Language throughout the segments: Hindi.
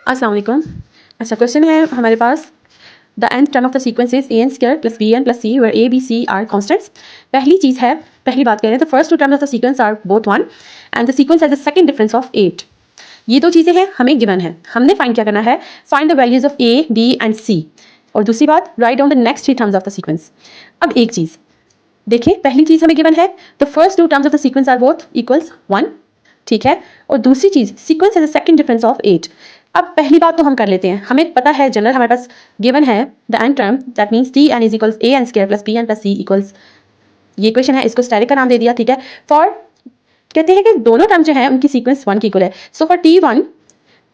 अस्सलाम वालेकुम। अच्छा, क्वेश्चन है हमारे पास, the nth term of the sequence is an square plus bn plus c where a b c are constants. पहली चीज़ है, पहली बात करें तो first two terms of the sequence are both 1 and the sequence has the second difference of 8। ये दो चीज़ें हैं, हमें गिवन है, हमने फाइंड क्या करना है, find the values of a b and c। और दूसरी बात, write down the next three terms of the sequence. अब एक चीज़ देखिए, पहली चीज़ हमें गिवन है the first two terms of the sequence are both equals 1, ठीक है। और दूसरी चीज़, sequence has a second difference of 8। अब पहली बात तो हम कर लेते हैं, हमें पता है जनरल हमारे पास गिवन है the n term that means t n is equals a n square plus b n plus c equals, ये इक्वेशन है, इसको स्टैटिक का नाम दे दिया, ठीक है। फॉर कहते हैं कि दोनों टर्म जो है उनकी सीक्वेंस 1 की इक्वल है। सो फॉर t1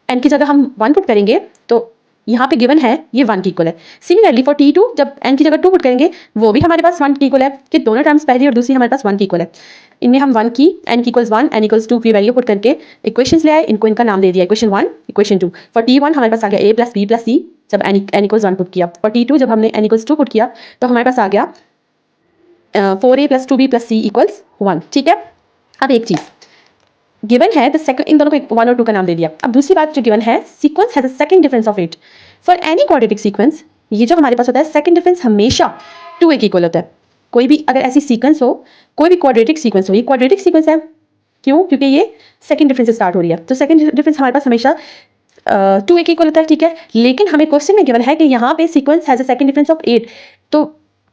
एन की जगह हम 1 पुट करेंगे तो यहाँ पे गिवन है ये 1 की इक्वल है। सिमिलरली फॉर t2 जब n की जगह 2 पुट करेंगे वो भी हमारे पास 1 की इक्वल है, कि दोनों टर्म्स पहली और दूसरी हमारे पास 1 की इक्वल है। इनमें हम 1 की n की इक्वल्स 1 n इक्वल्स 2 की वैल्यू पुट करके इक्वेशंस ले आए, इनको इनका नाम दे दिया इक्वेशन 1 इक्वेशन 2। फॉर t1 हमारे पास आ गया a plus b plus c जब n इक्वल्स 1 पुट किया। फॉर t2 जब हमने n इक्वल्स 2 पुट किया तो हमारे पास आ गया 4a plus 2b plus c equals 1, ठीक है। अब एक चीज़ गिवन है द सेकंड, इन दोनों को 1 और 2 का नाम दे दिया। अब दूसरी बात जो गिवन है, sequence has a second difference of 8 for any quadratic sequence. ये जो हमारे पास होता है सेकंड डिफरेंस हमेशा 2a के इक्वल होता है। कोई भी अगर ऐसी सीक्वेंस हो, कोई भी क्वाड्रेटिक सीक्वेंस हो, ये क्वाड्रेटिक सीक्वेंस है, क्यों? क्योंकि ये सेकंड डिफरेंस से स्टार्ट हो रही है, तो सेकंड डिफरेंस हमारे पास हमेशा 2a के इक्वल होता है, ठीक है। लेकिन हमें क्वेश्चन में गिवन है कि यहाँ पे sequence has a second difference of 8, तो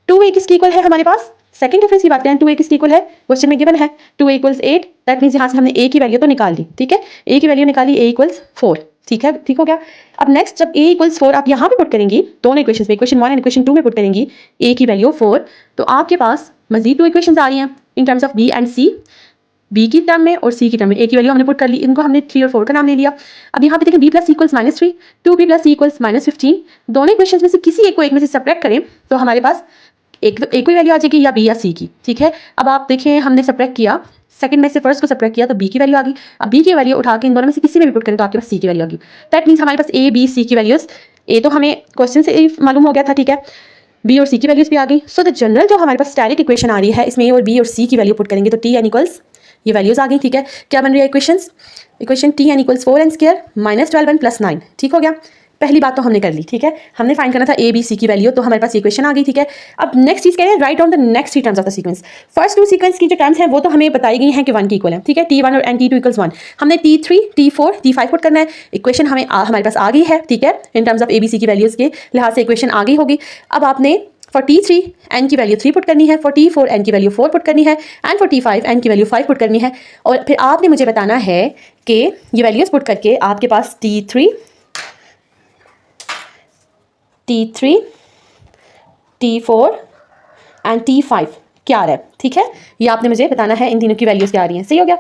2a किसकी इक्वल है हमारे पास? सेकंड डिफरेंस की बात करें, 2a किसकी इक्वल है? क्वेश्चन में गिवन है 2a इक्वल्स 8, दैट मींस यहाँ से हमने a की वैल्यू तो निकाल ली, ठीक है। a की वैल्यू निकाली, a इक्वल्स 4, ठीक है, ठीक हो गया। अब नेक्स्ट जब a इक्वल्स 4 आप यहाँ पे पुट करेंगी, दोनों इक्वेशंस में, इक्वेशन 1 एंड इक्वेशन 2 में पुट करेंगी a की वैल्यू 4, तो आपके पास मजीद 2 इक्वेशंस आ रही हैं in terms of b and c, b की टर्म में और c की टर्म में। a की वैल्यू हमने पुट कर ली, इनको हमने 3 और 4 का नाम दे दिया। अब यहाँ पे देखें b plus equals -3, 2b plus equals -15, दोनों इक्वेशंस में से किसी एक को एक में से सब्ट्रैक्ट करें तो हमारे पास एक ही वैल्यू आ जाएगी, या b या c की, ठीक है। अब आप देखें हमने सब्ट्रैक्ट किया, सेकंड में से फर्स्ट को सब्ट्रैक्ट किया तो b की वैल्यू आ गई। अब b की वैल्यू उठा के इन दोनों में से किसी में भी पुट करें तो आपके पास c की वैल्यू आ गई। दैट मीन्स हमारे पास a b c की वैल्यूज, a तो हमें क्वेश्चन से ही मालूम हो गया था, ठीक है, b और c की वैल्यूज भी आ गई। सो द जनरल जो हमारे पास स्टैटिक इक्वेशन आ रही है, इसमें a और b और c की वैल्यू पुट करेंगे तो t n इक्वल्स, ये वैल्यूज आ गई, ठीक है। क्या बन रही है equations? Equation t n equals 4n square -12n plus 9, ठीक हो गया। पहली बात तो हमने कर ली, ठीक है। हमने फाइंड करना था a b c की वैल्यू, तो हमारे पास इक्वेशन आ गई, ठीक है। अब नेक्स्ट चीज कह रहे हैं write down the next three terms of the sequence. First two sequence की जो टर्म्स हैं वो तो हमें बताई गई हैं कि 1 की इक्वल है, ठीक है, t1 और t2 इक्वल्स 1। हमने t3 t4 t5 पुट करना है, इक्वेशन हमारे पास आ गई है, ठीक है, in terms of a b c की वैल्यूज के लिहाज से इक्वेशन आ गई होगी। अब आपने फॉर t3 n की वैल्यू 3 पुट करनी है, फॉर t4 n की वैल्यू 4 पुट करनी है, एंड फॉर t5 n की वैल्यू 5 पुट करनी है। और फिर आपने मुझे बताना है कि ये वैल्यूज पुट करके आपके पास t3 t4 एंड t5 क्या आ रहा है, ठीक है। ये आपने मुझे बताना है इन तीनों की वैल्यूज क्या आ रही हैं, सही हो गया।